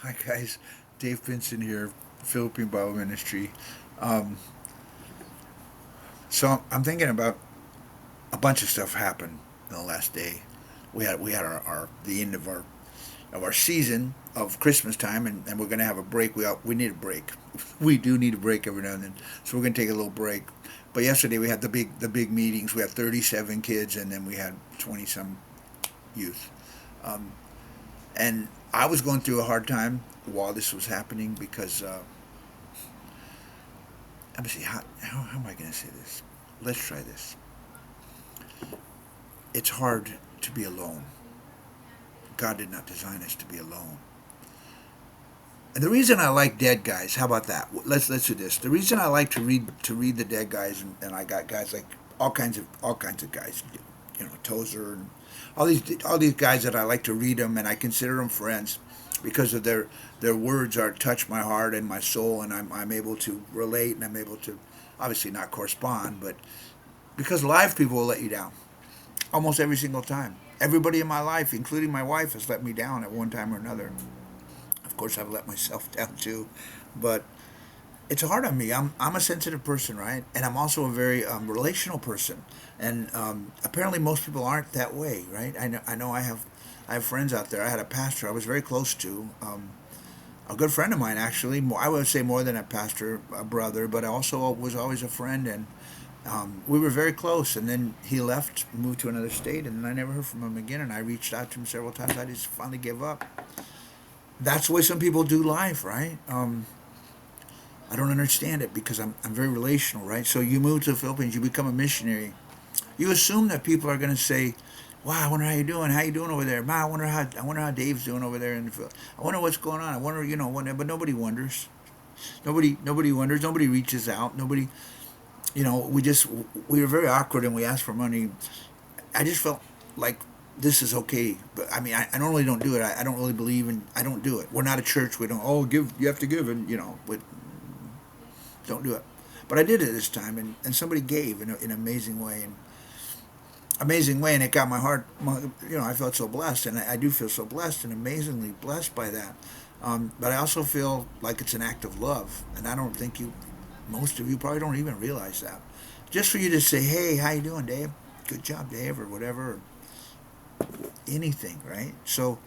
Hi guys, Dave Pinson here, Philippine Bible Ministry. Um, so I'm thinking about a bunch of stuff happened in the last day. We had our the end of our season of Christmas time, and we're gonna have a break. We need a break. We do need a break every now and then, so we're gonna take a little break. But yesterday we had the big meetings. We had 37 kids, and then we had 20 some youth. Um, and I was going through a hard time while this was happening because let me see, how am I going to say this? Let's try this. It's hard to be alone. God did not design us to be alone. And the reason I like dead guys, how about that? Let's do this. The reason I like to read the dead guys, and I got guys like all kinds of guys, Tozer and all these guys that I like to read them, and I consider them friends because of their words are touch my heart and my soul, and I'm able to relate, and I'm able to obviously not correspond, but because live people will let you down almost every single time. Everybody in my life, including my wife, has let me down at one time or another. Of course, I've let myself down too, but it's hard on me. I'm a sensitive person, right? And I'm also a very relational person. And apparently, most people aren't that way, right? I know I have friends out there. I had a pastor I was very close to, a good friend of mine actually. I would say more than a pastor, a brother, but also was always a friend. And we were very close. And then he left, moved to another state, and I never heard from him again. And I reached out to him several times. I just finally gave up. That's the way some people do life, right? I don't understand it because I'm very relational, right? So you move to the Philippines, you become a missionary. You assume that people are going to say, "Wow, I wonder how you doing. How you doing over there? Ma, I wonder how Dave's doing over there in the Philippines. I wonder what's going on. I wonder, but nobody wonders. Nobody wonders. Nobody reaches out. Nobody, we were very awkward and we asked for money. I just felt like this is okay, but I mean, I normally don't do it. I don't really believe in. I don't do it. We're not a church. We don't. Oh, give. You have to give, and we don't do it. But I did it this time, and somebody gave in an amazing way, and it got my heart. I felt so blessed, and I do feel so blessed and amazingly blessed by that. But I also feel like it's an act of love, and I don't think most of you probably don't even realize that. Just for you to say, "Hey, how you doing, Dave? Good job, Dave," or whatever, anything, right? So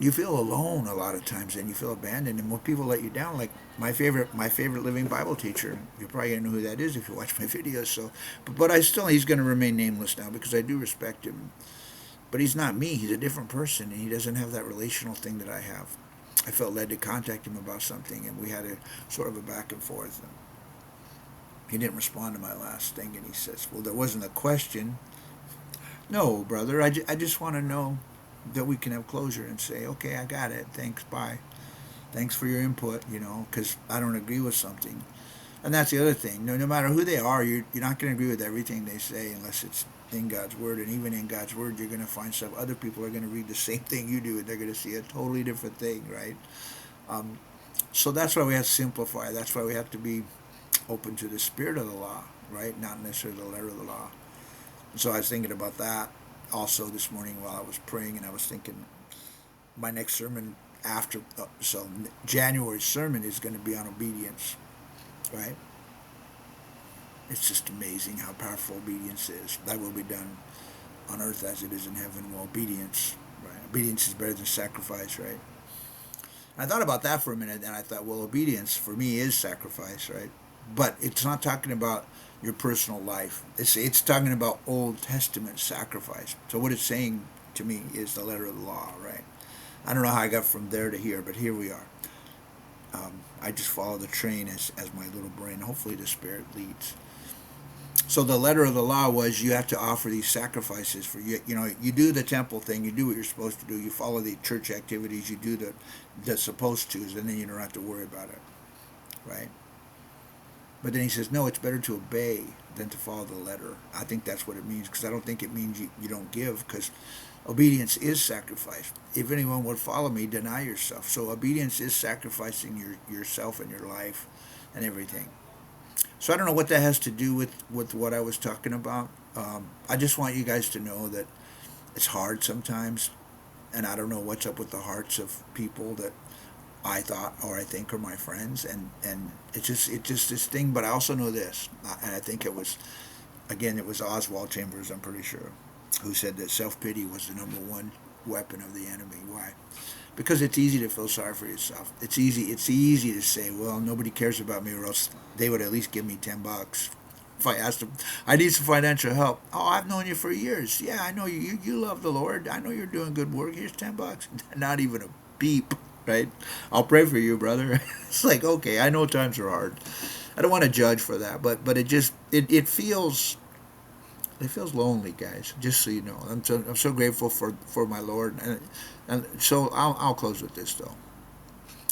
you feel alone a lot of times, and you feel abandoned, and when people let you down, like my favorite living Bible teacher, you're probably gonna know who that is if you watch my videos. So, but I still he's gonna remain nameless now because I do respect him, but he's not me. He's a different person, and he doesn't have that relational thing that I have. I felt led to contact him about something, and we had a sort of a back and forth. And he didn't respond to my last thing, and he says, "Well, there wasn't a question." No, brother, I just want to know that we can have closure and say, "Okay, I got it. Thanks, bye. Thanks for your input," because I don't agree with something. And that's the other thing. No matter who they are, you're not going to agree with everything they say unless it's in God's Word. And even in God's Word, you're going to find some other people are going to read the same thing you do, and they're going to see a totally different thing, right? Um, so that's why we have to simplify. That's why we have to be open to the spirit of the law, right? Not necessarily the letter of the law. So I was thinking about that also this morning while I was praying, and I was thinking my next sermon after, so January's sermon is going to be on obedience, right? It's just amazing how powerful obedience is. That will be done on earth as it is in heaven. Well, obedience, right? Obedience is better than sacrifice, right? I thought about that for a minute, and I thought, well, obedience for me is sacrifice, right? But it's not talking about your personal life. It's talking about Old Testament sacrifice. So what it's saying to me is the letter of the law, right? I don't know how I got from there to here, but here we are. I just follow the train as my little brain. Hopefully, the Spirit leads. So the letter of the law was you have to offer these sacrifices for you. You do the temple thing, you do what you're supposed to do, you follow the church activities, you do the supposed tos, and then you don't have to worry about it, right? But then he says, no, it's better to obey than to follow the letter. I think that's what it means because I don't think it means you don't give because obedience is sacrifice. If anyone would follow me, deny yourself. So obedience is sacrificing yourself and your life and everything. So I don't know what that has to do with what I was talking about. I just want you guys to know that it's hard sometimes, and I don't know what's up with the hearts of people that I thought, or I think, are my friends, and it's just this thing. But I also know this, and I think it was, again, it was Oswald Chambers, I'm pretty sure, who said that self pity was the number one weapon of the enemy. Why? Because it's easy to feel sorry for yourself. It's easy to say, well, nobody cares about me, or else they would at least give me $10. If I asked them, I need some financial help. Oh, I've known you for years. Yeah, I know you love the Lord. I know you're doing good work. Here's $10. Not even a beep, right? I'll pray for you, brother. It's like, okay, I know times are hard. I don't want to judge for that, but it feels lonely, guys. Just so you know, I'm so grateful for my Lord, and so I'll close with this though.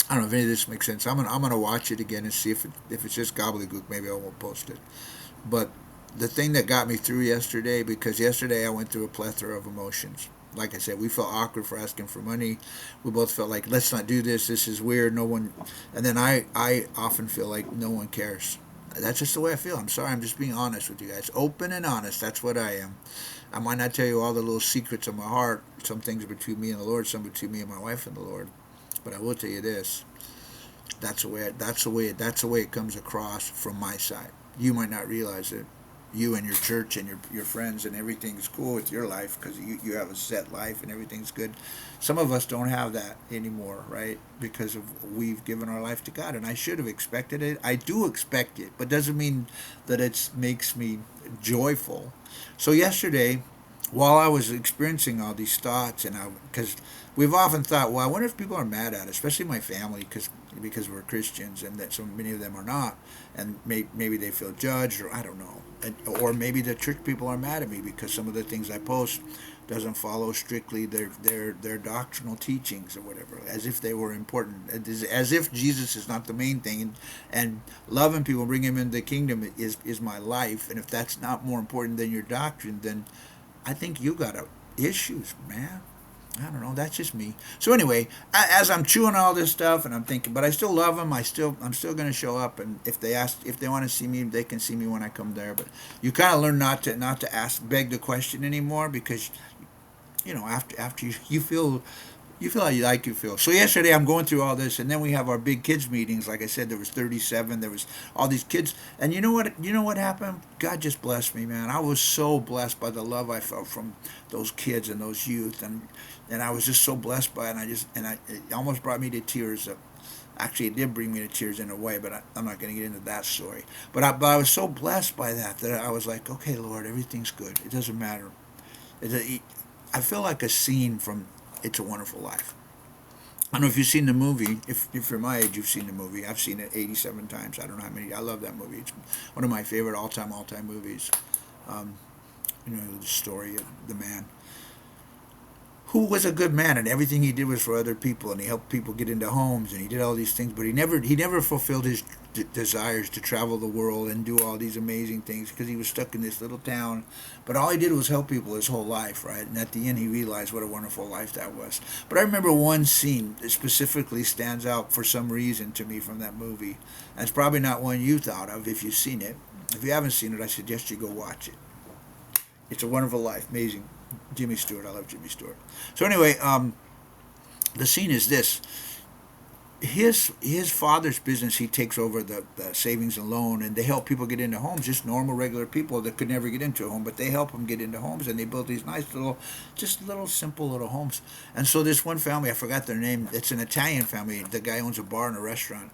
I don't know if any of this makes sense. I'm gonna watch it again and see if it's just gobbledygook. Maybe I won't post it. But the thing that got me through yesterday, because yesterday I went through a plethora of emotions. Like I said, we felt awkward for asking for money. We both felt like, let's not do this. This is weird. No one. And then I often feel like no one cares. That's just the way I feel. I'm sorry. I'm just being honest with you guys. Open and honest. That's what I am. I might not tell you all the little secrets of my heart. Some things are between me and the Lord. Some between me and my wife and the Lord. But I will tell you this. That's the way it comes across from my side. You might not realize it. You and your church and your friends and everything's cool with your life because you have a set life and everything's good. Some of us don't have that anymore, right? Because of we've given our life to God, and I should have expected it. I do expect it, but doesn't mean that it makes me joyful. So yesterday, while I was experiencing all these thoughts, and because we've often thought, well, I wonder if people are mad at us, especially my family, because we're Christians, and that so many of them are not, and maybe they feel judged, or I don't know, or maybe the church people are mad at me because some of the things I post doesn't follow strictly their doctrinal teachings or whatever, as if they were important, as if Jesus is not the main thing, and loving people, bringing them into the kingdom is my life, and if that's not more important than your doctrine, then I think you got issues, man. I don't know. That's just me. So anyway, as I'm chewing all this stuff, and I'm thinking, but I still love them. I'm still going to show up, and if they want to see me, they can see me when I come there. But you kind of learn not to ask, beg the question anymore, because after you feel how you feel. So yesterday I'm going through all this, and then we have our big kids meetings. Like I said, there was 37. There was all these kids, and you know what? You know what happened? God just blessed me, man. I was so blessed by the love I felt from those kids and those youth, and I was just so blessed by it. It almost brought me to tears. Actually, it did bring me to tears in a way, but I'm not going to get into that story. But I was so blessed by that I was like, okay, Lord, everything's good. It doesn't matter. I feel like a scene from It's a Wonderful Life. I don't know if you've seen the movie. If you're my age, you've seen the movie. I've seen it 87 times. I don't know how many. I love that movie. It's one of my favorite all-time movies. Um, the story of the man who was a good man, and everything he did was for other people, and he helped people get into homes, and he did all these things, but he never fulfilled his desires to travel the world and do all these amazing things because he was stuck in this little town. But all he did was help people his whole life, right? And at the end, he realized what a wonderful life that was. But I remember one scene that specifically stands out for some reason to me from that movie, and it's probably not one you thought of if you've seen it. If you haven't seen it, I suggest you go watch it. It's a Wonderful Life. Amazing. Jimmy Stewart. I love Jimmy Stewart. So anyway, the scene is this. His father's business, he takes over the savings and loan, and they help people get into homes, just normal, regular people that could never get into a home, but they help them get into homes, and they build these nice little simple little homes. And so this one family, I forgot their name, it's an Italian family. The guy owns a bar and a restaurant.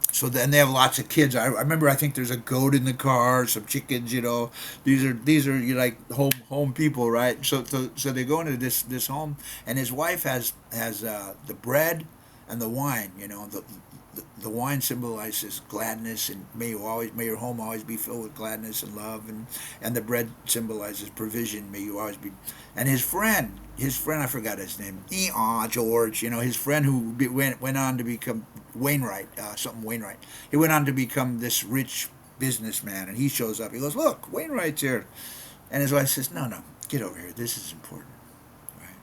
So then they have lots of kids. I remember. I think there's a goat in the car, some chickens. These are you like home people, right? So they go into this home, and his wife has the bread and the wine. The wine symbolizes gladness, and may your home always be filled with gladness and love, and the bread symbolizes provision. May you always be. And his friend, I forgot his name. George. His friend who went on to become Wainwright, something Wainwright. He went on to become this rich businessman, and he shows up. He goes, "Look, Wainwright's here," and his wife says, "No, no, get over here. This is important." Right?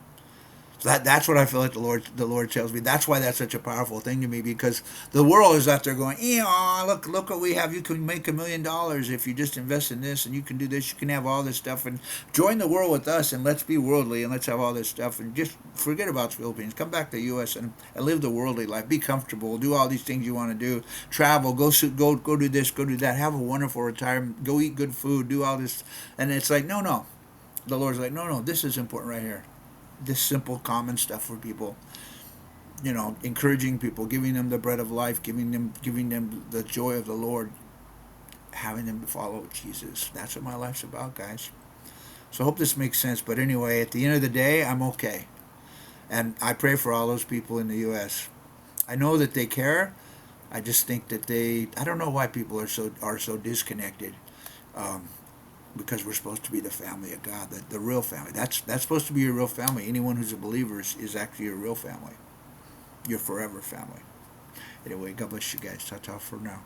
That's what I feel like the Lord tells me. That's why that's such a powerful thing to me, because the world is out there going, look what we have. You can make $1 million if you just invest in this, and you can do this. You can have all this stuff, and join the world with us, and let's be worldly, and let's have all this stuff, and just forget about the Philippines. Come back to the U.S. and live the worldly life. Be comfortable. Do all these things you want to do. Travel. Go do this. Go do that. Have a wonderful retirement. Go eat good food. Do all this, and it's like no. The Lord's like, no. This is important right here. This simple, common stuff for people. Encouraging people, giving them the bread of life, giving them the joy of the Lord, having them to follow Jesus. That's what my life's about, guys. So I hope this makes sense. But anyway, at the end of the day, I'm okay, and I pray for all those people in the U.S. I know that they care. I just think that I don't know why people are so disconnected. Um, because we're supposed to be the family of God, the real family. That's supposed to be your real family. Anyone who's a believer is actually your real family, your forever family. Anyway, God bless you guys. Ta ta for now.